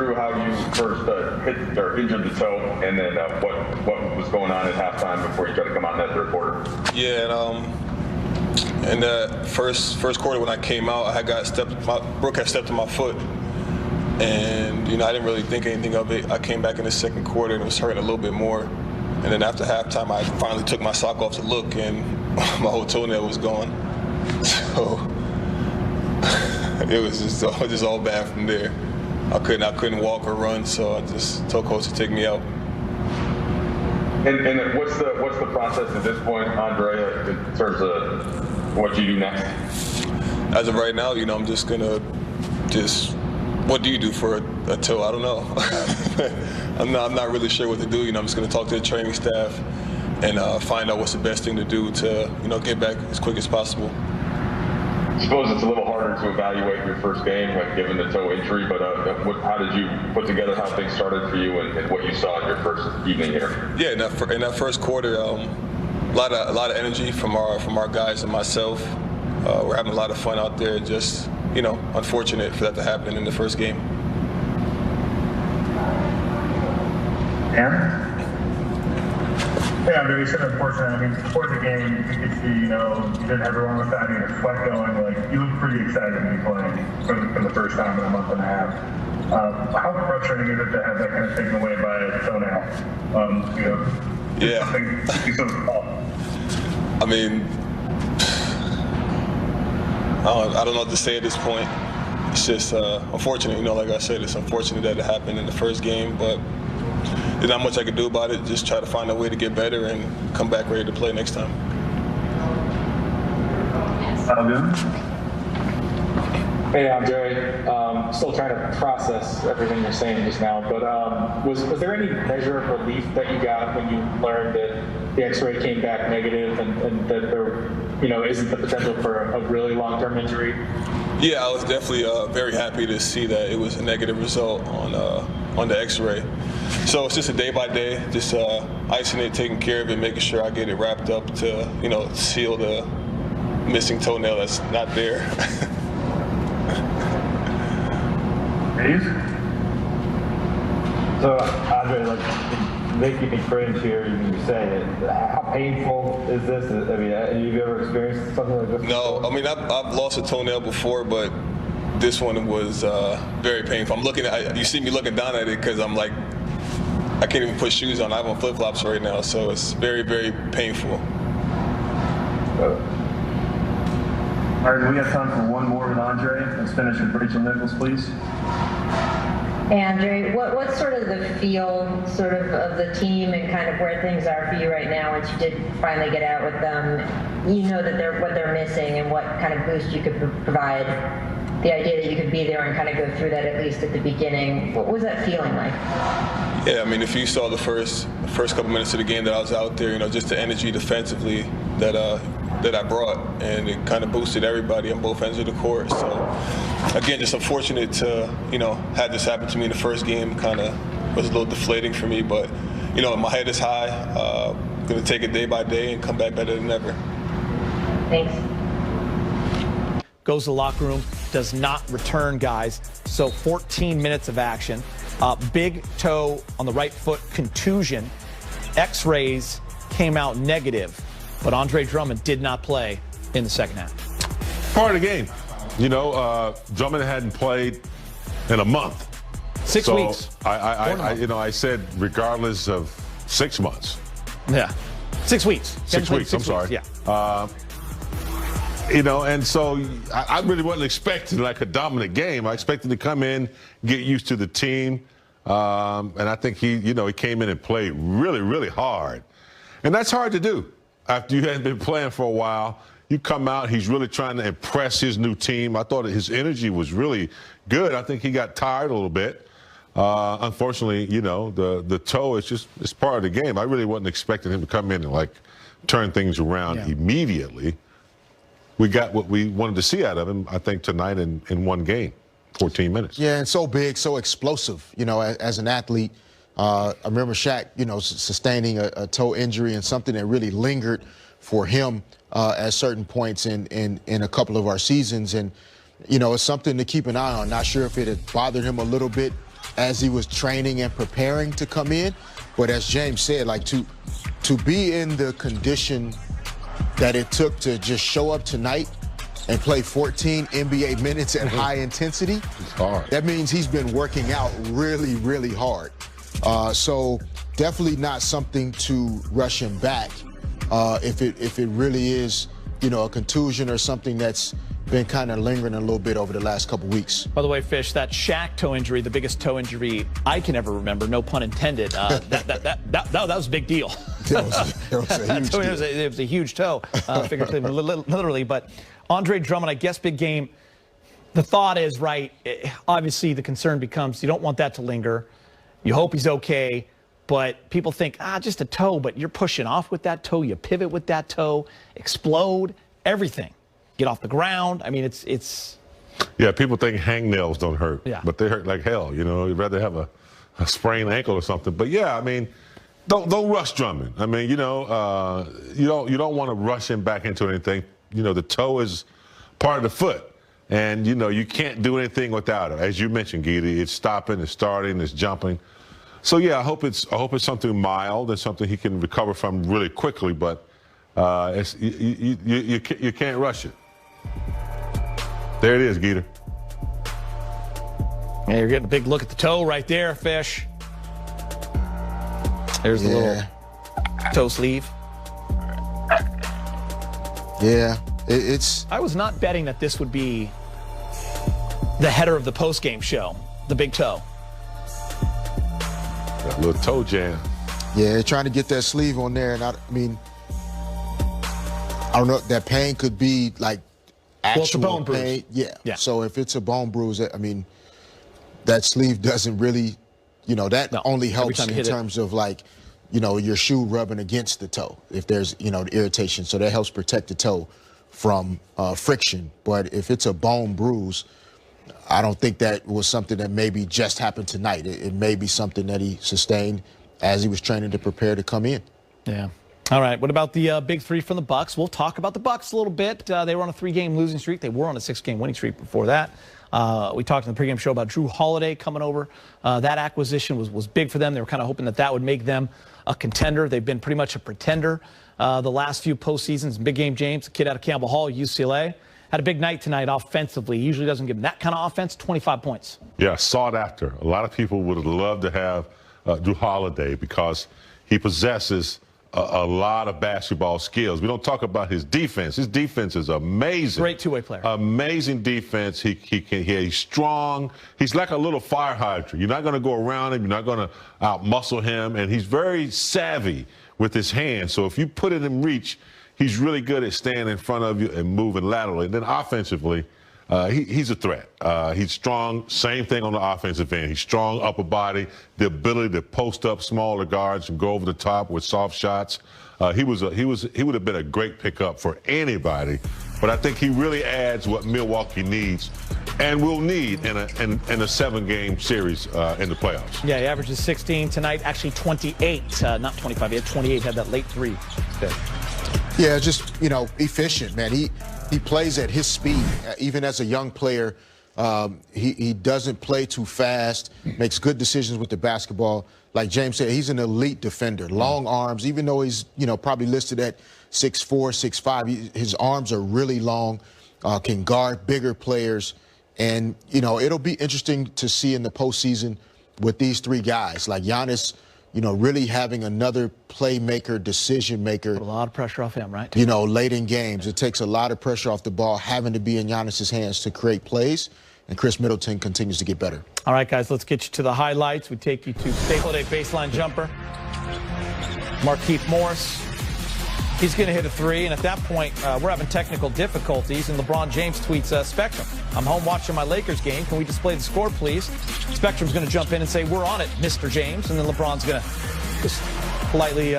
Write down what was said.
through how you first hit or injured the toe, and then what was going on at halftime before you tried to come out in that third quarter? Yeah, in the first quarter when I came out, Brook had stepped on my foot, and I didn't really think anything of it. I came back in the second quarter and it was hurting a little bit more, and then after halftime, I finally took my sock off to look, and my whole toenail was gone. So it was just all bad from there. I couldn't walk or run, so I just told coach to take me out. And what's the process at this point, Andre, in terms of what you do next? As of right now, I'm just gonna what do you do for a toe? I don't know. I'm not really sure what to do. I'm just gonna talk to the training staff and find out what's the best thing to do to get back as quick as possible. I suppose it's a little harder to evaluate your first game, given the toe injury, but how did you put together how things started for you and what you saw in your first evening here? Yeah, in that first quarter, a lot of energy from our guys and myself. We're having a lot of fun out there. Just unfortunate for that to happen in the first game. Aaron? Yeah, Andre, you said unfortunate. Before the game, you could see, you didn't have everyone with that, your sweat going. You look pretty excited to be playing for the first time in a month and a half. How frustrating is it to have that kind of taken away by a toenail? Yeah. Something so small. I mean, I don't know what to say at this point. It's just unfortunate, like I said, it's unfortunate that it happened in the first game, but there's not much I can do about it. Just try to find a way to get better and come back ready to play next time. Hey, Andre. Still trying to process everything you're saying just now, but was there any measure of relief that you got when you learned that the X-ray came back negative and that there, isn't the potential for a really long-term injury? Yeah, I was definitely very happy to see that it was a negative result on the X-ray. So it's just a day by day, just icing it, taking care of it, making sure I get it wrapped up to seal the missing toenail that's not there. So, Andre, making me cringe here, you say it. How painful is this? Have you ever experienced something like this? No, I've lost a toenail before, but this one was very painful. I'm looking at, you see me looking down at it because I'm like, I can't even put shoes on. I have on flip-flops right now, so it's very, very painful. All right, we have time for one more with Andre. Let's finish with Rachel Nichols, please. Hey, Andre, what's sort of the feel of the team and kind of where things are for you right now once you did finally get out with them? That what they're missing and what kind of boost you could provide. The idea that you could be there and kind of go through that at least at the beginning. What was that feeling like? Yeah, if you saw the first couple minutes of the game that I was out there, just the energy defensively that I brought, and it kind of boosted everybody on both ends of the court. So again, just unfortunate to had this happen to me in the first game. Kind of was a little deflating for me, but my head is high. Gonna take it day by day and come back better than ever. Thanks. Goes to the locker room, does not return, guys. So 14 minutes of action. Big toe on the right foot contusion. X-rays came out negative, but Andre Drummond did not play in the second half. Part of the game. Drummond hadn't played in a month. 6 weeks. I said regardless of 6 months. Yeah. 6 weeks. 6 weeks, I'm sorry. Yeah. And so I really wasn't expecting like a dominant game. I expected to come in, get used to the team. And I think he came in and played really, really hard. And that's hard to do. After you hadn't been playing for a while, you come out, he's really trying to impress his new team. I thought his energy was really good. I think he got tired a little bit. Unfortunately, the toe is it's part of the game. I really wasn't expecting him to come in and turn things around immediately. We got what we wanted to see out of him, I think, tonight in one game, 14 minutes. Yeah, and so big, so explosive, as an athlete. I remember Shaq, sustaining a toe injury and something that really lingered for him at certain points in a couple of our seasons. And, it's something to keep an eye on. Not sure if it had bothered him a little bit as he was training and preparing to come in. But as James said, like to be in the condition that it took to just show up tonight and play 14 NBA minutes at high intensity, it's hard. That means he's been working out really, really hard. So definitely not something to rush him back if it really is, a contusion or something that's been kind of lingering a little bit over the last couple weeks. By the way, Fish, that Shaq toe injury, the biggest toe injury I can ever remember, no pun intended, that was a big deal. It was a huge toe, figuratively, literally. But Andre Drummond, I guess, big game. The thought is, right, obviously the concern becomes you don't want that to linger. You hope he's okay. But people think, just a toe, but you're pushing off with that toe. You pivot with that toe, explode, everything. Get off the ground. I mean, it's. Yeah, people think hangnails don't hurt, but they hurt like hell. You'd rather have a sprained ankle or something. But yeah, I mean, don't rush Drummond. I mean, you don't want to rush him back into anything. The toe is part of the foot, and you can't do anything without it. As you mentioned, Gita, it's stopping, it's starting, it's jumping. So yeah, I hope it's something mild and something he can recover from really quickly. But you can't rush it. There it is, Geeter. Yeah, you're getting a big look at the toe right there, Fish. There's the little toe sleeve. Yeah, it's. I was not betting that this would be the header of the postgame show, the big toe. That little toe jam. Yeah, trying to get that sleeve on there, and I don't know. That pain could be like actual bone pain. Bruise. Yeah. So if it's a bone bruise, that sleeve doesn't really, only helps in terms of like, your shoe rubbing against the toe if there's, the irritation. So that helps protect the toe from friction. But if it's a bone bruise, I don't think that was something that maybe just happened tonight. It may be something that he sustained as he was training to prepare to come in. Yeah. All right. What about the big three from the Bucks? We'll talk about the Bucks a little bit. They were on a 3-game losing streak. They were on a 6-game winning streak before that. We talked in the pregame show about Drew Holiday coming over. That acquisition was big for them. They were kind of hoping that would make them a contender. They've been pretty much a pretender the last few postseasons. Big game James, a kid out of Campbell Hall, UCLA. Had a big night tonight offensively. He usually doesn't give him that kind of offense, 25 points. Yeah, sought after. A lot of people would have loved to have Drew Holiday because he possesses a lot of basketball skills. We don't talk about his defense. His defense is amazing. Great two-way player. Amazing defense. He's strong. He's like a little fire hydrant. You're not going to go around him. You're not going to out-muscle him. And he's very savvy with his hands. So if you put it in reach, he's really good at staying in front of you and moving laterally. And then offensively, he's a threat. He's strong. Same thing on the offensive end. He's strong upper body, the ability to post up smaller guards and go over the top with soft shots. He would have been a great pickup for anybody. But I think he really adds what Milwaukee needs and will need in a 7-game series in the playoffs. Yeah, he averages 16 tonight. Actually 28, not 25. He had 28. Had that late three. Yeah, just, efficient, man. He plays at his speed. Even as a young player, he doesn't play too fast, makes good decisions with the basketball. Like James said, he's an elite defender. Long arms, even though he's, probably listed at 6'4", 6'5", his arms are really long, can guard bigger players. And, it'll be interesting to see in the postseason with these three guys. Like Giannis, really having another playmaker, decision maker. Put a lot of pressure off him, right? Late in games. It takes a lot of pressure off the ball, having to be in Giannis's hands to create plays. And Chris Middleton continues to get better. All right, guys, let's get you to the highlights. We take you to Staple Day baseline jumper. Markieff Morris. He's going to hit a three, and at that point, we're having technical difficulties, and LeBron James tweets, Spectrum, I'm home watching my Lakers game. Can we display the score, please? Spectrum's going to jump in and say, we're on it, Mr. James, and then LeBron's going to just politely